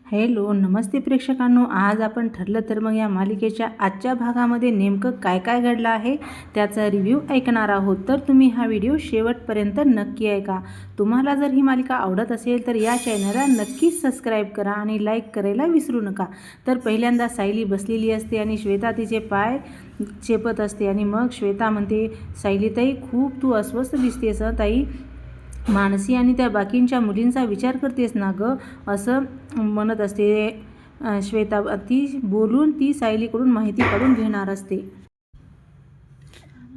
Hello नमस्ते प्रेक्षकांनो, आज आपण ठरलं तर मग या मालिकेच्या आजच्या भागामध्ये नेमकं काय काय घडलं आहे त्याचा रिव्ह्यू ऐकणार आहोत. तर तुम्ही हा व्हिडिओ शेवटपर्यंत नक्की ऐका. तुम्हाला जर ही मालिका आवडत असेल तर या चॅनलला नक्कीच सबस्क्राईब करा आणि लाईक करायला विसरू नका. तर पहिल्यांदा सायली बसलेली असते आणि श्वेता तिचे पाय चेपत असते आणि मग श्वेता म्हणते, सायलीताई खूप तू अस्वस्थ दिसतेस ताई. मानसी आणि त्या बाकींच्या मुलींचा विचार करतेस ना गं, असं म्हणत असते श्वेता. ती बोलून ती सायलीकडून माहिती काढून घेणार असते.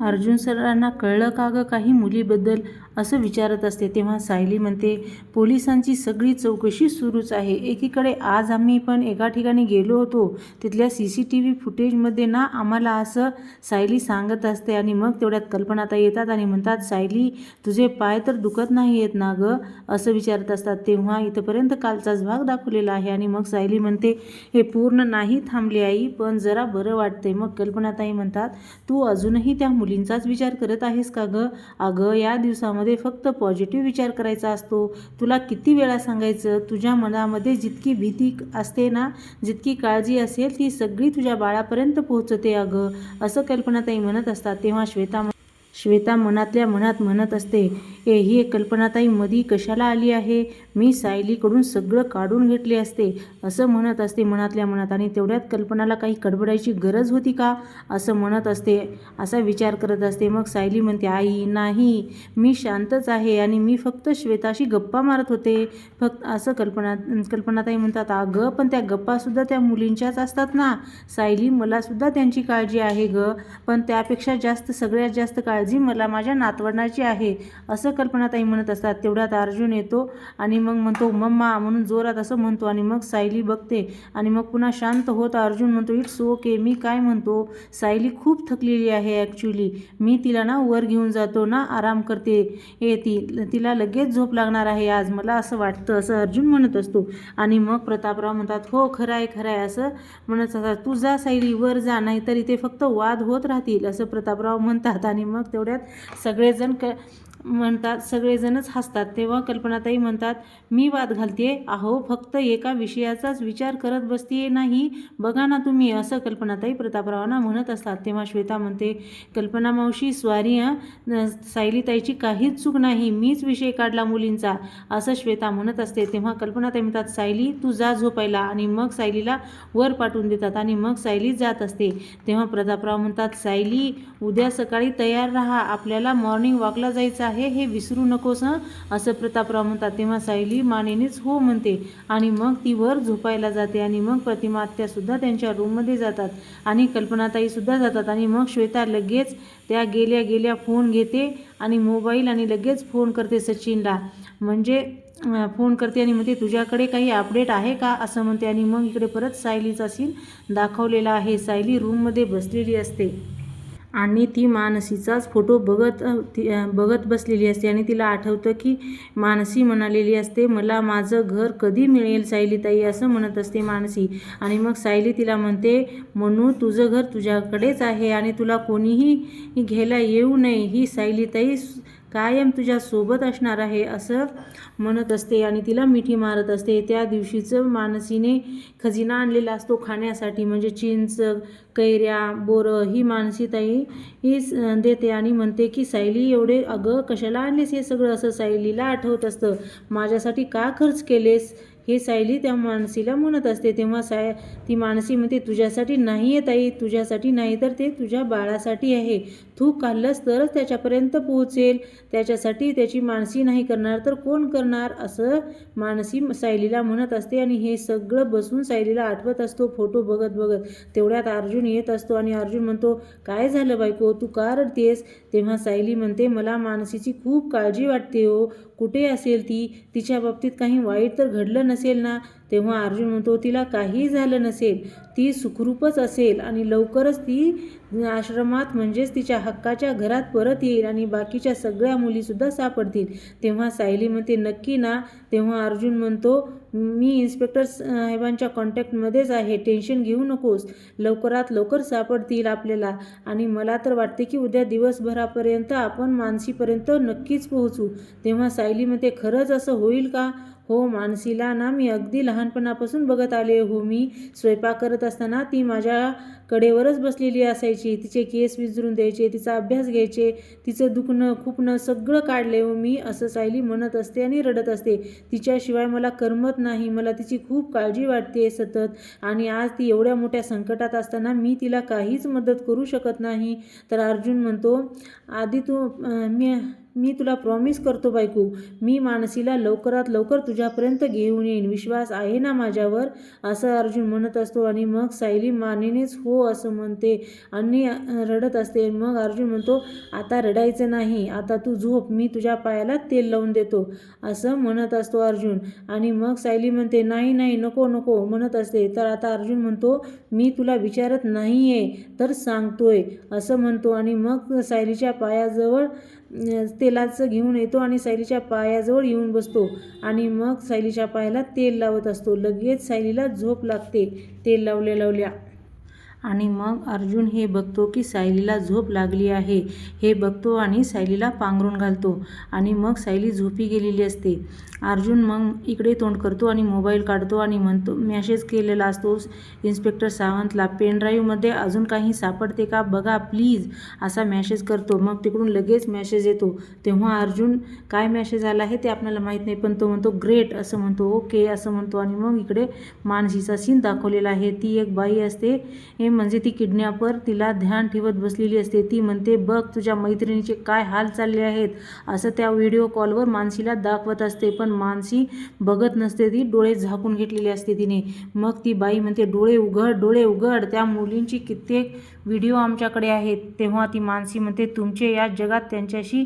अर्जुन सरांना कळलं का गं काही मुलीबद्दल, असं विचारत असते. तेव्हा सायली म्हणते, पोलिसांची सगळी चौकशी सुरूच आहे. एकीकडे आज आम्ही पण एका ठिकाणी गेलो होतो, तिथल्या CCTV फुटेजमध्ये ना आम्हाला असं सायली सांगत असते. आणि मग तेवढ्यात कल्पनाताई येतात आणि म्हणतात, सायली तुझे पाय तर दुखत नाही आहेत ना गं, असं विचारत असतात. तेव्हा इथंपर्यंत कालचाच भाग दाखवलेला आहे. आणि मग सायली म्हणते, हे पूर्ण नाही थांबले आई, पण जरा बरं वाटतंय. मग कल्पनाताई म्हणतात, तू अजूनही त्या मुलींचाच विचार करत आहेस का गं? अगं या दिवसामध्ये फक्त पॉझिटिव्ह विचार करायचा असतो. तुला किती वेळा सांगायचं? तुझ्या मनामध्ये जितकी भीती असते ना, जितकी काळजी असेल, ती सगळी तुझ्या बाळापर्यंत पोहोचते अगं, असं कल्पनाताई म्हणत असतात. तेव्हा श्वेता मनातल्या मनात म्हणत असते, ही कल्पनाताई मधी कशाला आली आहे? मी सायलीकडून सगळं काढून घेतले असते, असं म्हणत असते मनातल्या मनात. आणि तेवढ्यात कल्पनाला काही गडबडायची गरज होती का, असं म्हणत असते, असा विचार करत असते. मग सायली म्हणते, आई नाही, मी शांतच आहे आणि मी फक्त श्वेताशी गप्पा मारत होते फक्त, असं कल्पनाताई म्हणतात. अगं पण त्या गप्पासुद्धा त्या मुलींच्याच असतात ना सायली, मलासुद्धा त्यांची काळजी आहे गं, पण त्यापेक्षा सगळ्यात जास्त काळजी मला माझ्या नातवंडाची आहे, असं कल्पनाताई म्हणत असतात. तेवढ्यात अर्जुन येतो आणि मग म्हणतो, मम्मा म्हणून जोरात असं म्हणतो. आणि मग सायली बघते आणि मग पुन्हा शांत होत अर्जुन म्हणतो, इट्स ओके. मी काय म्हणतो, सायली खूप थकलेली आहे ॲक्च्युली, मी तिला ना वर घेऊन जातो ना, आराम करते तिला लगेच झोप लागणार आहे आज, मला असं वाटतं, असं अर्जुन म्हणत असतो. आणि मग प्रतापराव म्हणतात, हो खरं आहे असं म्हणत असतात. तू जा सायली, वर जा, नाहीतर इथे फक्त वाद होत राहतील, असं प्रतापराव म्हणतात. आणि मग तेवढ्यात सगळेजणच हसतात. तेव्हा कल्पनाताई म्हणतात, मी वाद घालते? अहो फक्त एका विषयाचाच विचार करत बसते नाही, बघा ना तुम्ही, असं कल्पनाताई प्रतापरावांना म्हणत असतात. तेव्हा श्वेता म्हणते, कल्पना मावशी सॉरी सायलीताईची काहीच चूक नाही, मीच विषय काढला मुलींचा, असं श्वेता म्हणत असते. तेव्हा कल्पनाताई म्हणतात, सायली तू जा झोपायला. आणि मग सायलीला वर पाठवून देतात आणि मग सायली जात असते. तेव्हा प्रतापराव म्हणतात, सायली उद्या सकाळी तयार राहा, आपल्याला मॉर्निंग वॉकला जायचं आहे, हे विसरू नकोस असं प्रतापराव म्हणतात. तेव्हा सायली मानेनेच हो म्हणते आणि मग ती वर झोपायला जाते. आणि मग प्रतिमा आत्यासुद्धा त्यांच्या रूममध्ये जातात आणि कल्पनाताईसुद्धा जातात. आणि मग श्वेता लगेच त्या गेल्या फोन घेते आणि मोबाईल आणि लगेच फोन करते सचिनला, म्हणजे फोन करते आणि म्हणते, तुझ्याकडे काही अपडेट आहे का, असं म्हणते. आणि मग इकडे परत सायलीचा सीन दाखवलेला आहे. सायली रूममध्ये बसलेली असते आणि ती मानसीचाच फोटो बघत बसलेली असते. आणि तिला आठवतं की मानसी म्हणालेली असते, मला माझं घर कधी मिळेल सायलीताई, असं म्हणत असते मानसी. आणि मग सायली तिला म्हणते, म्हणू तुझं घर तुझ्याकडेच आहे आणि तुला कोणीही घ्यायला येऊ नये, ही सायलीताई कायम तुझ्या सोबत असणार आहे, असं म्हणत असते आणि तिला मिठी मारत असते. त्या दिवशीचं मानसीने खजिना आणलेला असतो खाण्यासाठी, म्हणजे चिंच, कैऱ्या, बोरं, ही मानसीताई देते आणि म्हणते की सायली एवढे अगं कशाला आणलेस हे सगळं, असं सायलीला आठवत असतं, माझ्यासाठी का खर्च केलेस, हे सायली त्या मानसीला म्हणत असते. तेव्हा ती मानसी म्हणते, तुझ्यासाठी नाही आहे ताई, तुझ्यासाठी नाही तर ते तुझ्या बाळासाठी आहे, तू खाल्लंस तरच त्याच्यापर्यंत पोहोचेल, त्याच्यासाठी त्याची मानसी नाही करणार तर कोण करणार, असं मानसी सायलीला म्हणत असते. आणि हे सगळं बसून सायलीला आठवत असतो फोटो बघत. तेवढ्यात अर्जुन येत असतो आणि अर्जुन म्हणतो, काय झालं बायको, तू का रडतेस? तेव्हा सायली म्हणते, मला मानसीची खूप काळजी वाटते हो, कुठे असेल ती, तिच्या बाबतीत काही वाईट तर घडलं नसेल ना? तेव्हा अर्जुन म्हणतो, तिला काही झालं नसेल, ती सुखरूपच असेल आणि लवकरच ती आश्रमात म्हणजेच तिच्या हक्काच्या घरात परत येईल आणि बाकीच्या सगळ्या मुलीसुद्धा सापडतील. तेव्हा सायली म्हणते, नक्की ना? तेव्हा अर्जुन म्हणतो, मी इन्स्पेक्टर साहेबांच्या कॉन्टॅक्टमध्येच आहे, टेन्शन घेऊ नकोस, लवकरात लवकर सापडतील आपल्याला. आणि मला तर वाटते की उद्या दिवसभरापर्यंत आपण मानसीपर्यंत नक्कीच पोहोचू. तेव्हा सायली म्हणते, खरंच असं होईल का? हो, मानसीला ना मी अगदी लहानपणापासून बघत आले हो. मी स्वयंपाक करत असताना ती माझ्या कडेवरच बसलेली असायची. तिचे केस विंचरून द्यायचे, तिचा अभ्यास घ्यायचे, तिचं दुखणं खुपणं सगळं काढले हो मी, असं सायली म्हणत असते आणि रडत असते. तिच्याशिवाय मला करमत नाही. मला तिची खूप काळजी वाटते सतत. आणि आज ती एवढ्या मोठ्या संकटात असताना मी तिला काहीच मदत करू शकत नाही. तर अर्जुन म्हणतो, आधी मी तुला प्रॉमिस करतो बायको, मी मानसीला लवकरात लवकर तुझ्यापर्यंत घेऊन येईन. विश्वास आहे ना माझ्यावर, असं अर्जुन म्हणत असतो. आणि मग सायली मानेनेच हो असं म्हणते आणि रडत असते. मग अर्जुन म्हणतो, आता रडायचं नाही, आता तू झोप, मी तुझ्या पायाला तेल लावून देतो, असं म्हणत असतो अर्जुन. आणि मग सायली म्हणते, नाही नाही, नको नको म्हणत असते. तर आता अर्जुन म्हणतो, मी तुला विचारत नाही आहे तर सांगतोय, असं म्हणतो. आणि मग सायलीच्या पायाजवळ तेलाचं घेऊन येतो आणि सायलीच्या पायाजवळ येऊन बसतो आणि मग सायलीच्या पायाला तेल लावत असतो. लगेच सायलीला झोप लागते तेल लावल्या. आणि मग अर्जुन हे बघतो की सायलीला झोप लागली आहे. हे बघतो आणि सायलीला पांघरून घालतो आणि मग सायली झोपी गेलेली असते. अर्जुन मग इकडे तोंड करतो आणि मोबाईल काढतो आणि म्हणतो, मेसेज केलेला असतो इन्स्पेक्टर सावंतला, पेनड्राईव्हमध्ये अजून काही सापडते का बघा प्लीज, असा मेसेज करतो. मग तिकडून लगेच मेसेज येतो. तेव्हा अर्जुन काय मेसेज आला आहे ते आपल्याला माहीत नाही, पण तो म्हणतो ग्रेट असं म्हणतो, ओके असं म्हणतो. आणि मग इकडे मानसीचा सीन दाखवलेला आहे. ती एक बाई असते, म्हणजे ती किडनॅपर, तिला ध्यान ठेवत बसलेली असते. ती म्हणते, बघ तुझ्या मैत्रिणीचे काय हाल चालले आहेत, असं त्या व्हिडिओ कॉलवर मानसीला दाखवत असते. पण मानसी बघत नसते, ती डोळे झाकून घेतलेले असते तिने. मग ती बाई म्हणते, डोळे उघड, डोळे उघड, त्या मुलींची कित्येक व्हिडिओ आमच्याकडे आहेत. तेव्हा ती मानसी म्हणते, तुमचे या जगात त्यांच्याशी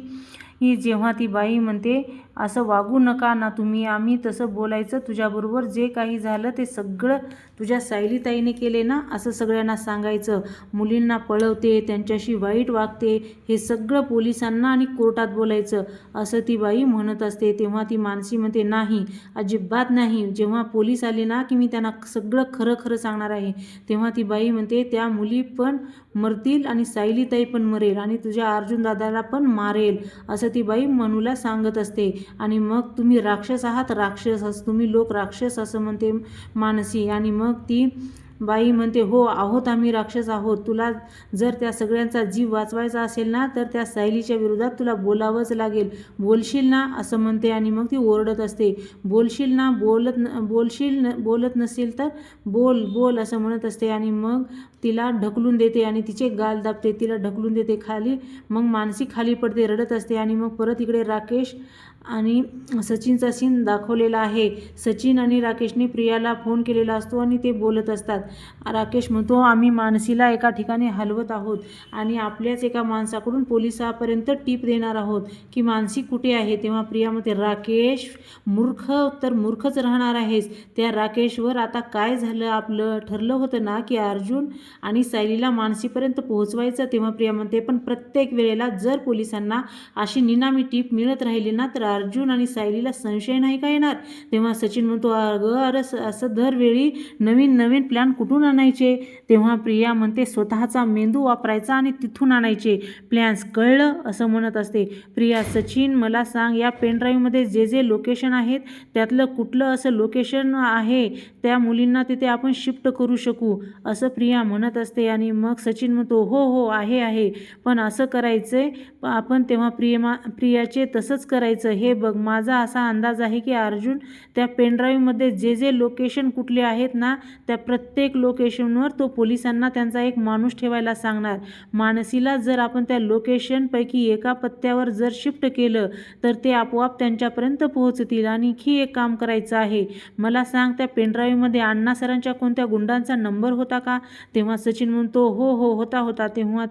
जेव्हा ती बाई म्हणते, असं वागू नका ना तुम्ही, आम्ही तसं बोलायचं, तुझ्याबरोबर जे काही झालं ते सगळं तुझ्या सायलीताईने केले ना, असं सगळ्यांना सांगायचं. मुलींना पळवते, त्यांच्याशी वाईट वागते, हे सगळं पोलिसांना आणि कोर्टात बोलायचं, असं ती बाई म्हणत असते. तेव्हा ती मानसी म्हणते, नाही अजिबात नाही, जेव्हा पोलीस आले ना की मी त्यांना सगळं खरं खरं सांगणार आहे. तेव्हा ती बाई म्हणते, त्या मुली पण मरतील आणि सायलीताई पण मरेल आणि तुझ्या अर्जुन दादाला पण मारेल, असं ती बाई मनूला सांगत असते. आणि मग तुम्ही राक्षस आहात, राक्षस, तुम्ही लोक राक्षस, असं म्हणते मानसी. आणि मग ती बाई म्हणते, हो आहोत, आम्ही राक्षस आहोत. तुला जर त्या सगळ्यांचा जीव वाचवायचा असेल ना तर त्या सायलीच्या विरोधात तुला बोलावंच लागेल, बोलशील ना, असं म्हणते. आणि मग ती ओरडत असते, बोलशील ना, बोलत नसेल तर बोल बोल, असं म्हणत असते. आणि मग तिला ढकलून देते आणि तिचे गाल दाबते, तिला ढकलून देते खाली. मग मानसी खाली पडते, रडत असते. आणि मग परत इकडे राकेश आणि सचिनचा सीन दाखवलेला आहे. सचिन आणि राकेशने प्रियाला फोन केलेला असतो आणि ते बोलत असतात. राकेश म्हणतो, आम्ही मानसीला एका ठिकाणी हलवत आहोत आणि आपल्याच एका माणसाकडून पोलिसापर्यंत टीप देणार आहोत की मानसी कुठे आहे. तेव्हा प्रिया म्हणते, राकेश मूर्ख तर मूर्खच राहणार आहेस. त्या राकेशवर आता काय झालं, आपलं ठरलं होतं ना की अर्जुन आणि सायलीला मानसीपर्यंत पोहोचवायचं. तेव्हा प्रिया म्हणते, पण प्रत्येक वेळेला जर पोलिसांना अशी निनामी टीप मिळत राहिली ना तर अर्जुन आणि सायलीला संशय नाही का येणार. तेव्हा सचिन म्हणतो, अरे असं दरवेळी नवीन नवीन प्लॅन कुठून आणायचे. तेव्हा प्रिया म्हणते, स्वतःचा मेंदू वापरायचा आणि तिथून आणायचे प्लॅन्स, कळलं, असं म्हणत असते. प्रिया, सचिन मला सांग, या पेनड्राईव्हमध्ये जे जे लोकेशन आहेत त्यातलं कुठलं असं लोकेशन आहे त्या मुलींना तिथे आपण शिफ्ट करू शकू, असं प्रिया म्हणत असते. आणि मग सचिन म्हणतो, हो हो आहे, पण असं करायचंय आपण. तेव्हा प्रियाचे तसंच करायचं. हे बघ, माझा असा अंदाज आहे की अर्जुन त्या पेनड्राईव्हमध्ये जे जे लोकेशन कुठले आहेत ना त्या प्रत्येक लोकेशनवर तो पोलिसांना त्यांचा एक माणूस ठेवायला सांगणार. मानसीला जर आपण त्या लोकेशनपैकी एका पत्त्यावर जर शिफ्ट केलं तर ते आपोआप त्यांच्यापर्यंत पोहोचतील. आणि आणखी एक काम करायचं आहे, मला सांग, त्या पेनड्राईव्हमध्ये अण्णा सरांच्या कोणत्या गुंडांचा नंबर होता का. तेव्हा सचिन म्हणतो, हो होता. तेव्हा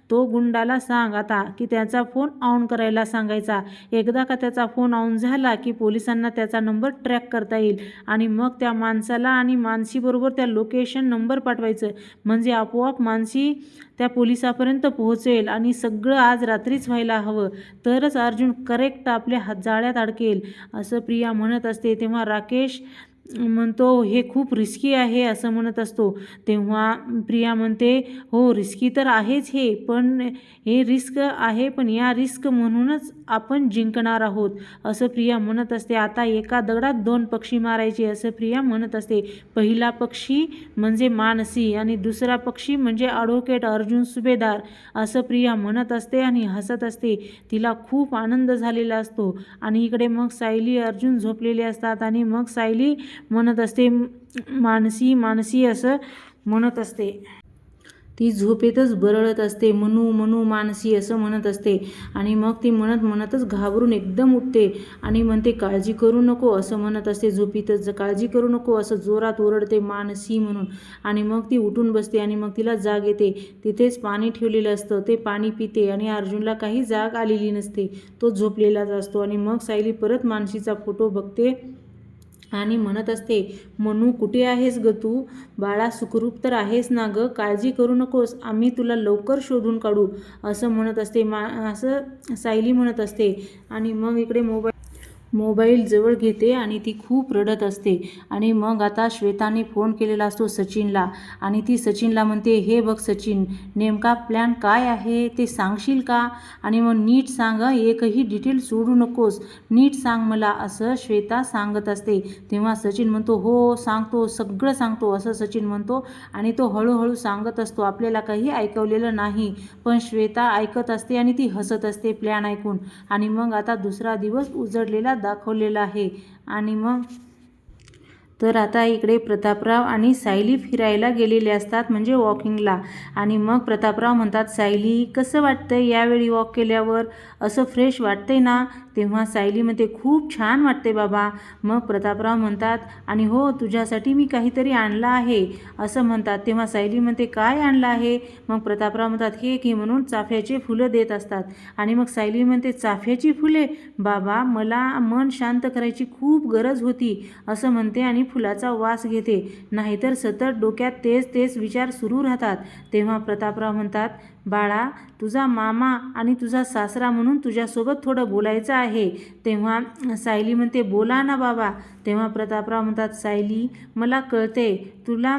तो गुंडाला सांग आता की त्याचा फोन ऑन करायला सांगायचा. एकदा का त्याचा फोन ऑन झाला की पोलिसांना त्याचा नंबर ट्रॅक करता येईल आणि मग त्या माणसाला आणि मानसीबरोबर त्या लोकेशन नंबर पाठवायचं, म्हणजे आपोआप मानसी त्या पोलिसापर्यंत पोहोचेल. आणि सगळं आज रात्रीच व्हायला हवं, तरच अर्जुन करेक्ट आपल्या जाळ्यात अडकेल, असं प्रिया म्हणत असते. तेव्हा राकेश म्हणतो, हे खूप रिस्की आहे, असं म्हणत असतो. तेव्हा प्रिया म्हणते, हो रिस्की तर आहेच हे, पण हे रिस्क आहे, पण या रिस्क म्हणूनच आपण जिंकणार आहोत असं प्रिया म्हणत असते. आता एका दगडात 2 पक्षी मारायचे असं प्रिया म्हणत असते. पहिला पक्षी म्हणजे मानसी आणि दुसरा पक्षी म्हणजे ॲडव्होकेट अर्जुन सुभेदार असं प्रिया म्हणत असते आणि हसत असते. तिला खूप आनंद झालेला असतो. आणि इकडे मग सायली अर्जुन झोपलेले असतात आणि मग सायली म्हणत असते मानसी मानसी असं म्हणत असते. ती झोपेतच बरळत असते. मनू मनू मानसी असं म्हणत असते. आणि मग ती म्हणत म्हणतच घाबरून एकदम उठते आणि म्हणते काळजी करू नको असं म्हणत असते. झोपेतच काळजी करू नको असं जोरात ओरडते मानसी म्हणून. आणि मग ती उठून बसते आणि मग तिला जाग येते. तिथेच पाणी ठेवलेलं असतं. ते पाणी पिते आणि अर्जुनला काही जाग आलेली नसते. तो झोपलेलाच असतो. आणि मग सायली परत मानसीचा फोटो बघते आणि म्हणत असते मनू कुठे आहेस ग तू? बाळा सुखरूप तर आहेस ना ग? काळजी करू नकोस, आम्ही तुला लवकर शोधून काढू असं म्हणत असते. असं सायली म्हणत असते. आणि मग इकडे मोबाईल जवळ घेते आणि ती खूप रडत असते. आणि मग आता श्वेताने फोन केलेला असतो सचिनला. आणि ती सचिनला म्हणते हे बघ सचिन, नेमका प्लॅन काय आहे ते सांगशील का? आणि मग नीट सांग, एकही डिटेल सोडू नकोस, नीट सांग मला असं श्वेता सांगत असते. तेव्हा सचिन म्हणतो हो सांगतो, सगळं सांगतो असं सचिन म्हणतो. आणि तो हळूहळू सांगत असतो. आपल्याला काही ऐकवलेलं नाही पण श्वेता ऐकत असते आणि ती हसत असते प्लॅन ऐकून. आणि मग आता दुसरा दिवस उजडलेला दाखवलेला आहे. आणि मग तर आता इकडे प्रतापराव आणि सायली फिरायला गेलेले असतात म्हणजे वॉकिंगला. आणि मग प्रतापराव म्हणतात सायली कसं वाटतंय यावेळी वॉक केल्यावर? असं फ्रेश वाटतंय ना? तेव्हा सायली म्हणते खूप छान वाटते बाबा. मग प्रतापराव म्हणतात आणि हो तुझ्यासाठी मी काहीतरी आणलं आहे असं म्हणतात. तेव्हा सायली म्हणते काय आणलं आहे? मग प्रतापराव म्हणतात हे की म्हणून चाफ्याचे फुलं देत असतात. आणि मग सायली म्हणते चाफ्याची फुले? बाबा मला मन शांत करायची खूप गरज होती असं म्हणते आणि फुलाचा वास घेते. नाहीतर सतत डोक्यात तेच तेच विचार सुरू राहतात. तेव्हा प्रतापराव म्हणतात बाळा तुझा मामा आणि तुझा सासरा म्हणून तुझ्यासोबत थोडं बोलायचं आहे. तेव्हा सायली म्हणते बोला ना बाबा. तेव्हा प्रतापराव म्हणतात सायली मला कळते तुला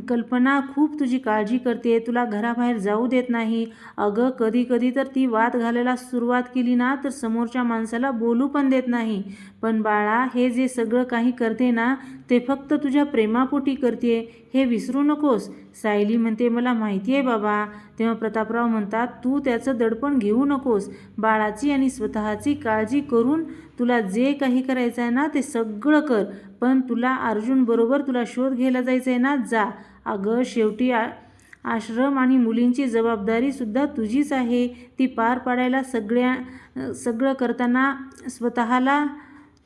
कल्पना खूप तुझी काळजी करते, तुला घराबाहेर जाऊ देत नाही. अगं कधी कधी तर ती वाद घालायला सुरुवात केली ना तर समोरच्या माणसाला बोलू पण देत नाही. पण बाळा हे जे सगळं काही करते ना ते फक्त तुझ्या प्रेमापोटी करते, हे विसरू नकोस. सायली म्हणते मला माहिती आहे बाबा. तेव्हा प्रतापराव म्हणतात तू त्याचं दडपण घेऊ नकोस. बाळाची आणि स्वतःची काळजी करून तुला जे काही करायचं आहे ना ते सगळं कर. पण तुला अर्जुन बरोबर तुला शोध घ्यायला जायचं आहे ना जा. अगं शेवटी आश्रम आणि मुलींची जबाबदारीसुद्धा तुझीच आहे. ती पार पाडायला सगळं करताना स्वतःला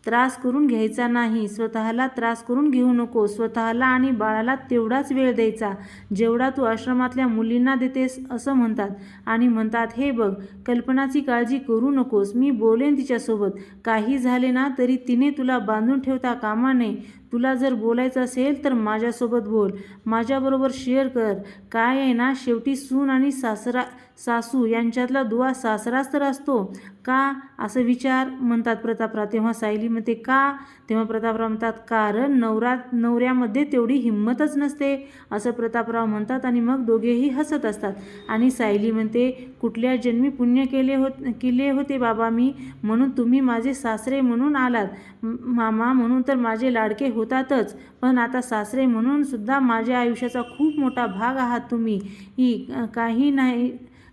त्रास करून घ्यायचा नाही. स्वतःला त्रास करून घेऊ नको. स्वतःला आणि बाळाला तेवढाच वेळ द्यायचा जेवढा तू आश्रमातल्या मुलींना देतेस असं म्हणतात. आणि म्हणतात हे बघ कल्पनाची काळजी करू नकोस, मी बोलेन तिच्यासोबत. काही झाले ना तरी तिने तुला बांधून ठेवता कामा नये. तुला जर बोलायचं असेल तर माझ्यासोबत बोल, माझ्याबरोबर शेअर कर. काय आहे ना शेवटी सून आणि सासू यांच्यातला दुवा सासराच तर असतो का असं विचार म्हणतात प्रतापराव. तेव्हा सायली म्हणते का? तेव्हा प्रतापराव म्हणतात कारण नवऱ्यामध्ये तेवढी हिंमतच नसते असं प्रतापराव म्हणतात. आणि मग दोघेही हसत असतात. आणि सायली म्हणते कुठल्या जन्मी पुण्य केले होते बाबा मी, म्हणून तुम्ही माझे सासरे म्हणून आलात. मामा म्हणून तर माझे लाडके होतातच पण आता सासरे म्हणून सुद्धा माझ्या आयुष्याचा खूप मोठा भाग आहात तुम्ही.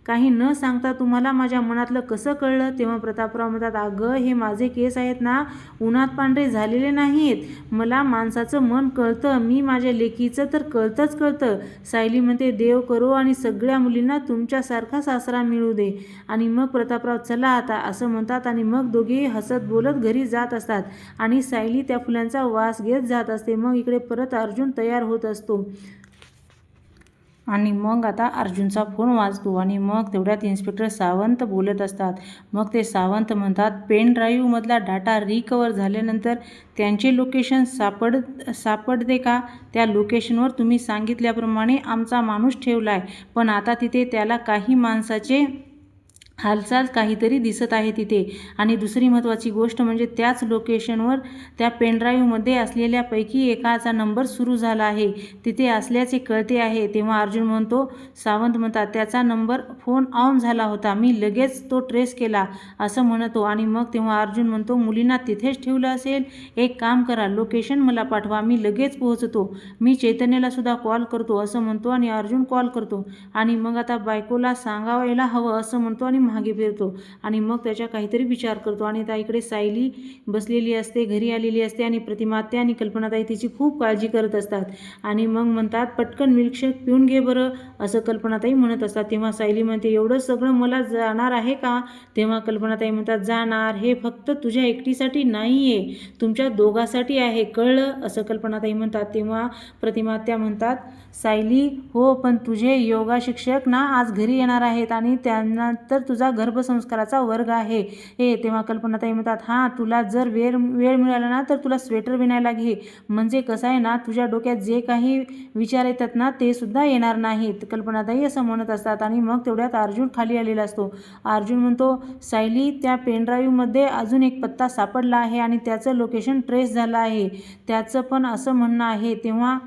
काही न सांगता तुम्हाला माझ्या मनातलं कसं कळलं? तेव्हा प्रतापराव म्हणतात अगं हे माझे केस आहेत ना उन्हात पांढरे झालेले नाहीत. मला माणसाचं मन कळतं. मी माझ्या लेकीचं तर कळतं. सायली म्हणते देव करो आणि सगळ्या मुलींना तुमच्यासारखा सासरा मिळू दे. आणि मग प्रतापराव चला आता असं म्हणतात. आणि मग दोघेही हसत बोलत घरी जात असतात. आणि सायली त्या फुलांचा वास घेत जात असते. मग इकडे परत अर्जुन तयार होत असतो. आणि मग आता अर्जुनचा फोन वाजतो. आणि मग तेवढ्यात इन्स्पेक्टर सावंत बोलत असतात. मग ते सावंत म्हणतात पेन ड्राईव्हमधला डाटा रिकवर झाल्यानंतर त्यांचे लोकेशन सापडते का? त्या लोकेशनवर तुम्ही सांगितल्याप्रमाणे आमचा माणूस ठेवला आहे पण आता तिथे त्याला काही माणसाचे हालचाल काहीतरी दिसत आहे तिथे. आणि दुसरी महत्त्वाची गोष्ट म्हणजे त्याच लोकेशनवर त्या पेनड्राईव्हमध्ये असलेल्यापैकी एकाचा नंबर सुरू झाला आहे, तिथे असल्याचे कळते आहे. तेव्हा अर्जुन म्हणतो, सावंत म्हणतात, त्याचा नंबर फोन ऑन झाला होता, मी लगेच तो ट्रेस केला असं म्हणतो. आणि मग तेव्हा अर्जुन म्हणतो, मुलींना तिथेच ठेवलं असेल, एक काम करा, लोकेशन मला पाठवा, मी लगेच पोहोचतो, मी चैतन्याला सुद्धा कॉल करतो असं म्हणतो. आणि अर्जुन कॉल करतो आणि मग आता बायकोला सांगायला हवं असं म्हणतो आणि मागे फिरतो. आणि मग त्याच्या काहीतरी विचार करतो. आणि त्या इकडे सायली बसलेली असते, घरी आलेली असते आणि प्रतिमात्या आणि कल्पनाताई तिची खूप काळजी करत असतात. आणि मग म्हणतात, पटकन मिल्कशेक पिऊन घे बरं असं कल्पनाताई म्हणत असतात. तेव्हा सायली म्हणते, एवढं सगळं मला जाणार आहे का? तेव्हा कल्पनाताई म्हणतात, जाणार, हे फक्त तुझ्या एकटीसाठी नाही आहे, तुमच्या दोघांसाठी आहे, कळलं असं कल्पनाताई म्हणतात. तेव्हा प्रतिमात्या म्हणतात, सायली हो, पण तुझे योगा शिक्षक ना आज घरी येणार आहेत आणि त्यानंतर तुझा गर्भसंस्काराचा वर्ग आहे. तेव्हा कल्पनाताई म्हणतात, हां, तुला जर वेळ मिळाला ना तर तुला स्वेटर विणायला घे, म्हणजे कसं आहे ना, तुझ्या डोक्यात जे काही विचार येतात ना ते सुद्धा येणार नाहीत. कल्पनाताई असं म्हणत असतात. आणि मग तेवढ्यात अर्जुन खाली आलेला असतो. अर्जुन म्हणतो, सायली, त्या पेनड्राईव्हमध्ये अजून एक पत्ता सापडला आहे आणि त्याचं लोकेशन ट्रेस झालं आहे, त्याचं पण असं म्हणणं आहे. तेव्हा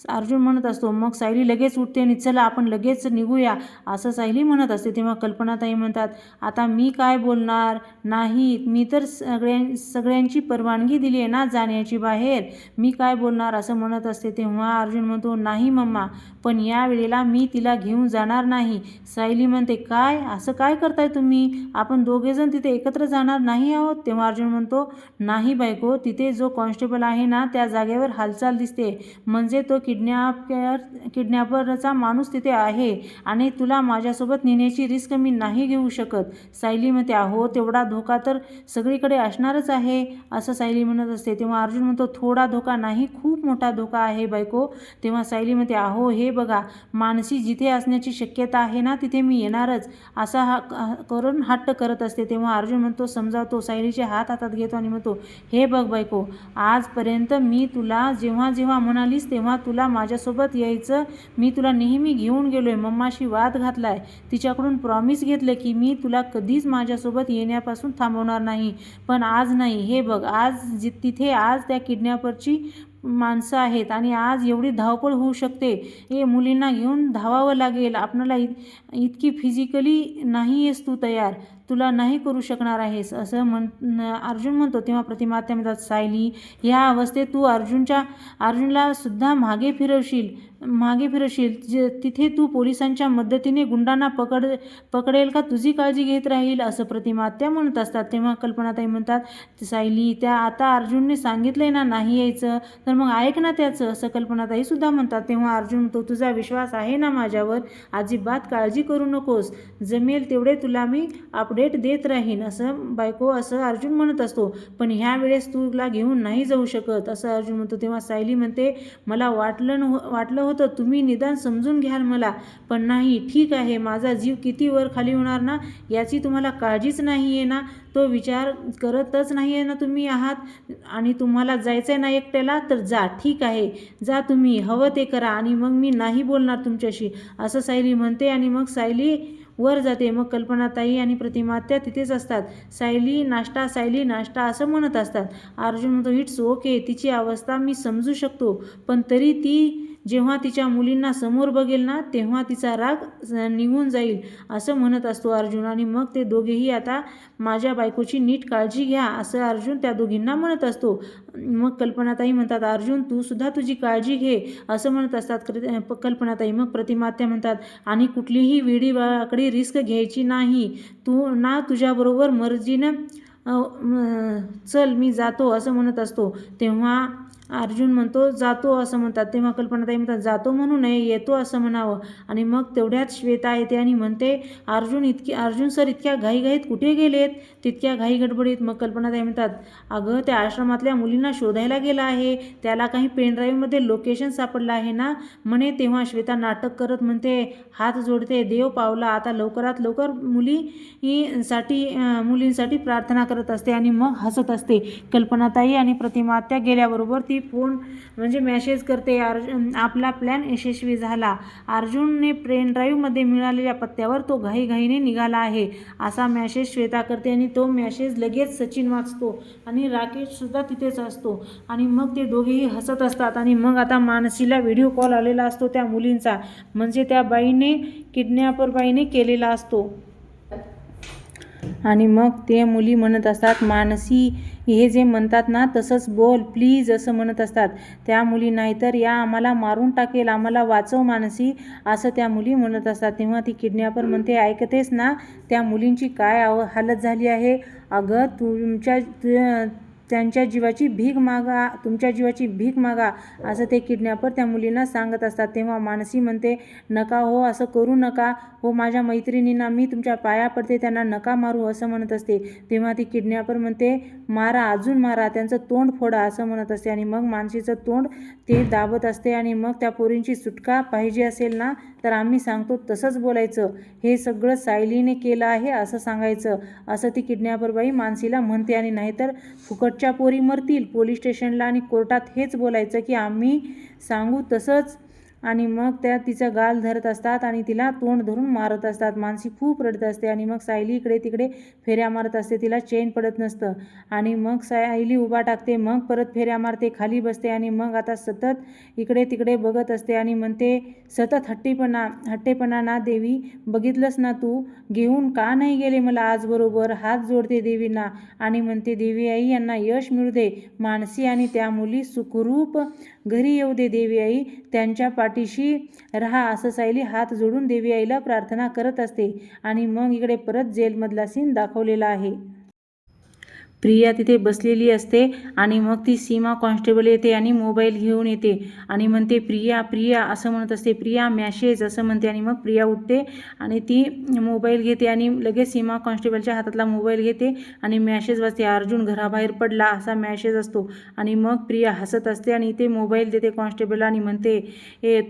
अर्जुन म्हणत असतो, मग सायली लगेच उठते आणि चला आपण लगेच निघूया असं सायली म्हणत असते. तेव्हा कल्पनाताई म्हणतात, आता मी काय बोलणार नाही, मी तर सगळ्यांची परवानगी दिली आहे ना जाण्याची बाहेर, मी काय बोलणार असं म्हणत असते. तेव्हा अर्जुन म्हणतो, नाही मम्मा, पण या वेळेला मी तिला घेऊन जाणार नाही. सायली म्हणते, काय, असं काय करताय तुम्ही, आपण दोघेजण तिथे एकत्र जाणार नाही आहोत? तेव्हा अर्जुन म्हणतो, नाही बायको, तिथे जो कॉन्स्टेबल आहे ना त्या जागेवर हालचाल दिसते, म्हणजे तो किडनॅपरचा माणूस तिथे आहे आणि तुला माझ्यासोबत नेण्याची रिस्क मी नाही घेऊ शकत. सायली म्हणते, अहो, तेवढा धोका तर सगळीकडे असणारच आहे असं सायली म्हणत असते. तेव्हा अर्जुन म्हणतो, थोडा धोका नाही, खूप मोठा धोका आहे बायको. तेव्हा सायली म्हणते, अहो, हे बघा, मानसी जिथे असण्याची शक्यता आहे ना तिथे मी येणारच असा करून हट्ट करत असते. तेव्हा अर्जुन म्हणतो, समजावतो, सायलीचे हात हातात घेतो आणि म्हणतो, हे बघ बायको, आजपर्यंत मी तुला जेव्हा जेव्हा म्हणालीस तेव्हा तुला माझ्यासोबत यायचं, मी तुला नेहमी घेऊन गेलोय, मम्माशी वाद घातलाय, तिच्याकडून प्रॉमिस घेतलं की मी तुला कधीच माझ्यासोबत येण्यापासून थांबवणार नाही, पण आज नाही. हे बघ, आज तिथे आज त्या किडनॅपरची माणसं आहेत आणि आज एवढी धावपळ होऊ शकते, मुलींना घेऊन धावावं लागेल आपणाला, इतकी फिजिकली नाही आहेस तू तयार, तुला नाही करू शकणार आहेस असं अर्जुन म्हणतो. तेव्हा प्रतिमात्या म्हणतात, सायली, ह्या अवस्थेत तू अर्जुनला सुद्धा मागे फिरवशील, तिथे तू पोलिसांच्या मदतीने गुंडांना पकडेल का तुझी काळजी घेत राहील असं प्रतिमात्या म्हणत असतात. तेव्हा कल्पनाताई म्हणतात, सायली, त्या आता अर्जुनने सांगितलंय ना नाही यायचं, तर मग ऐक ना त्याचं असं कल्पनाताई सुद्धा म्हणतात. तेव्हा अर्जुन म्हणतो, तुझा विश्वास आहे ना माझ्यावर, अजिबात काळजी करू नकोस, जमेल तेवढे तुला मी अपडेट देत राहीन असं बायको असं अर्जुन म्हणत असतो. पण ह्या वेळेस तुला घेऊन नाही जाऊ शकत असं अर्जुन म्हणतो. तेव्हा सायली म्हणते, मला वाटलं होतं तुम्ही निदान समजून घ्याल मला, पण नाही, ठीक आहे, माझा जीव किती वर खाली होणार ना याची तुम्हाला काळजीच नाही आहे ना, तो विचार करतच नाही आहे ना तुम्ही आहात, आणि तुम्हाला जायचं आहे ना एकट्याला, तर जा, ठीक आहे, जा, तुम्ही हवं ते करा, आणि मग मी नाही बोलणार तुमच्याशी असं सायली म्हणते. आणि मग सायली वर जाते. मग कल्पनाताई आणि प्रतिमात्या तिथेच असतात. सायली नाश्ता असं म्हणत असतात. अर्जुन म्हणतो, इट्स ओके, तिची अवस्था मी समजू शकतो, पण तरी ती जेव्हा तिच्या मुलींना समोर बघेल ना तेव्हा तिचा राग निघून जाईल असं म्हणत असतो अर्जुन. आणि मग ते दोघेही, आता माझ्या बायकोची नीट काळजी घ्या असं अर्जुन त्या दोघींना म्हणत असतो. मग कल्पनाताई म्हणतात, अर्जुन, तू सुद्धा तुझी काळजी घे असं म्हणत असतात कल्पनाताई. मग प्रतिमात्या म्हणतात, आणि कुठलीही वेडीवाकडी रिस्क घ्यायची नाही, तू ना तुझ्याबरोबर मर्जीनं चल, मी जातो असं म्हणत असतो. तेव्हा अर्जुन म्हणतो, जातो असं म्हणतात. तेव्हा कल्पनाताई म्हणतात, जातो म्हणू नये, येतो असं म्हणावं. आणि मग तेवढ्यात श्वेता येते आणि म्हणते, अर्जुन सर इतक्या घाईघाईत कुठे गेलेत, तितक्या घाई गडबडीत? मग कल्पनाताई म्हणतात, अगं, त्या आश्रमातल्या मुलींना शोधायला गेला आहे, त्याला काही पेनड्राईव्हमध्ये लोकेशन सापडलं आहे ना म्हणे. तेव्हा श्वेता नाटक करत म्हणते, हात जोडते, देव पावला, आता लवकरात लवकर मुलींसाठी प्रार्थना करत असते आणि मग हसत असते. कल्पनाताई आणि प्रतिमात्या गेल्याबरोबर ती फोन म्हणजे मेसेज करते, आपला प्लॅन यशस्वी झाला. अर्जुनने पेन ड्राईव्हमध्ये मिळालेल्या पत्त्यावर तो घाईघाईने निघाला आहे असा मेसेज श्वेता करते आणि तो मेसेज लगेच सचिन वाचतो आणि राकेशसुद्धा तिथेच असतो आणि मग ते दोघेही हसत असतात. आणि मग आता मानसीला व्हिडिओ कॉल आलेला असतो त्या मुलींचा, म्हणजे त्या बाईने किडनॅपर बाईने केलेला असतो. आणि मग ते मुली म्हणत असतात, मानसी हे जे म्हणतात ना तसंच बोल प्लीज असं म्हणत असतात त्या मुली, नाहीतर या आम्हाला मारून टाकेल, आम्हाला वाचव मानसी असं त्या मुली म्हणत असतात. तेव्हा ती किडनॅपर म्हणते, ऐकतेस ना त्या मुलींची काय हालत झाली आहे, अगं तुमच्या जीवाची भीक मागा असं ते किडनॅपर त्या मुलींना सांगत असतात. तेव्हा मानसी म्हणते, नका हो, असं करू नका हो, माझ्या मैत्रिणींना मी तुमच्या पाया पडते, त्यांना नका मारू असं म्हणत असते. तेव्हा ती किडनॅपर म्हणते, मारा, अजून मारा, त्यांचं तोंड फोडा असं म्हणत असते. आणि मग मानसीचं तोंड ते दाबत असते आणि मग त्या पोरींची सुटका पाहिजे असेल ना तर आम्ही सांगतो तसंच बोलायचं, हे सगळं सायलीने केलं आहे असं सांगायचं असं ती किडनॅपर बाई मानसीला म्हणते. आणि नाहीतर फुकटच्या पोरी मरतील, पोलीस स्टेशनला आणि कोर्टात हेच बोलायचं की आम्ही सांगू तसंच. आणि मग त्या तिचा गाल धरत असतात आणि तिला तोंड धरून मारत असतात. मानसी खूप रडत असते आणि मग सायली इकडे तिकडे फेऱ्या मारत असते, तिला चैन पडत नसतं. आणि मग सायली उभा टाकते, मग परत फेऱ्या मारते, खाली बसते आणि मग आता सतत इकडे तिकडे बघत असते आणि म्हणते, सतत हट्टेपणा ना देवी, बघितलंस ना तू, घेऊन का नाही गेले मला आज बरोबर, हात जोडते देवींना आणि म्हणते, देवी आई यांना यश मिळू दे, मानसी आणि त्या मुली सुखरूप घरी येऊ दे, देवी आई त्यांच्या पाठीशी राहा असं सायली हात जोडून देवी आईला प्रार्थना करत असते. आणि मग इकडे परत जेलमधला सीन दाखवलेला आहे. प्रिया तिथे बसलेली असते आणि मग ती सीमा कॉन्स्टेबल येते आणि मोबाईल घेऊन येते आणि म्हणते, प्रिया असं म्हणत असते, प्रिया मॅसेज असं म्हणते. आणि मग प्रिया उठते आणि ती मोबाईल घेते आणि लगेच सीमा कॉन्स्टेबलच्या हातातला मोबाईल घेते आणि मॅसेज वाचते, अर्जुन घराबाहेर पडला असा मॅसेज असतो. आणि मग प्रिया हसत असते आणि ते मोबाईल देते कॉन्स्टेबलला आणि म्हणते,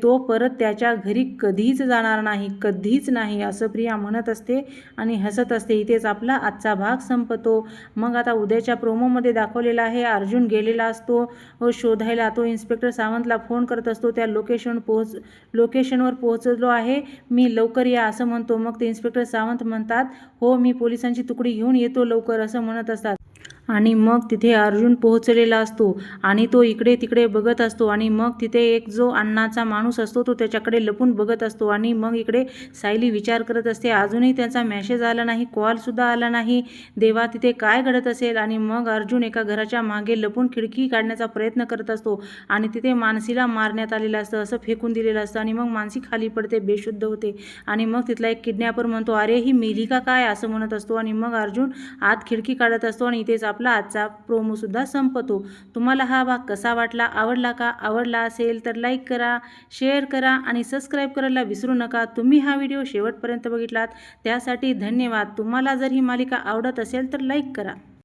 तो परत त्याच्या घरी कधीच जाणार नाही, कधीच नाही असं प्रिया म्हणत असते आणि हसत असते. इथेच आपला आजचा भाग संपतो. मग आता उद्याच्या प्रोमोमध्ये दाखवलेला आहे, अर्जुन गेलेला असतो शोधायला, तो इन्स्पेक्टर सावंतला फोन करत असतो, त्या लोकेशनवर पोहोचलो आहे मी, लवकर या असं म्हणतो. मग ते इन्स्पेक्टर सावंत म्हणतात, हो मी पोलिसांची तुकडी घेऊन येतो लवकर असं म्हणत असतात. आणि मग तिथे अर्जुन पोहोचलेला असतो आणि तो इकडे तिकडे बघत असतो. आणि मग तिथे एक जो अण्णाचा माणूस असतो तो त्याच्याकडे लपून बघत असतो. आणि मग इकडे सायली विचार करत असते, अजूनही त्यांचा मेसेज आला नाही, कॉलसुद्धा आला नाही, देवा तिथे काय घडत असेल. आणि मग अर्जुन एका घराच्या मागे लपून खिडकी काढण्याचा प्रयत्न करत असतो आणि तिथे मानसीला मारण्यात आलेलं असतं, असं फेकून दिलेलं असतं. आणि मग मानसी खाली पडते, बेशुद्ध होते. आणि मग तिथला एक किडनॅपर म्हणतो, अरे ही मेली का काय असं म्हणत असतो. आणि मग अर्जुन आत खिडकी काढत असतो आणि इथेच आपला आजचा प्रोमोसुद्धा संपतो. तुम्हाला हा भाग कसा वाटला, आवडला का? आवडला असेल तर लाईक करा, शेअर करा आणि सबस्क्राईब करायला विसरू नका. तुम्ही हा व्हिडिओ शेवटपर्यंत बघितलात त्यासाठी धन्यवाद. तुम्हाला जर ही मालिका आवडत असेल तर लाईक करा.